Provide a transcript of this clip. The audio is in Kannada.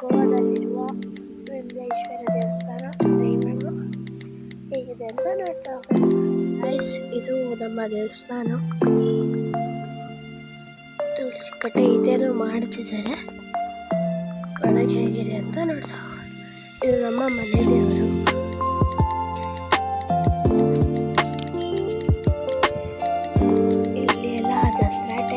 ಗೋವಾದಲ್ಲಿರುವ ವಿಮಲೇಶ್ವರ ದೇವಸ್ಥಾನ ರೇಮಣ್ಣ ಹೇಗಿದೆ ಅಂತ ನೋಡ್ತಾ ಹೋಗೋಣ. ಗೈಸ್, ಇದು ನಮ್ಮ ದೇವಸ್ಥಾನ. ತುಳಸಿ ಕಟ್ಟೆ ಇದೇನೋ ಮಾಡ್ತಿದ್ದಾರೆ. ಒಳಗೆ ಹೇಗಿದೆ ಅಂತ ನೋಡ್ತಾ ಹೋಗೋಣ. ಇದು ನಮ್ಮ ಮನೆ ದೇವರು. ಇಲ್ಲಿ ಎಲ್ಲ ದಸರಾ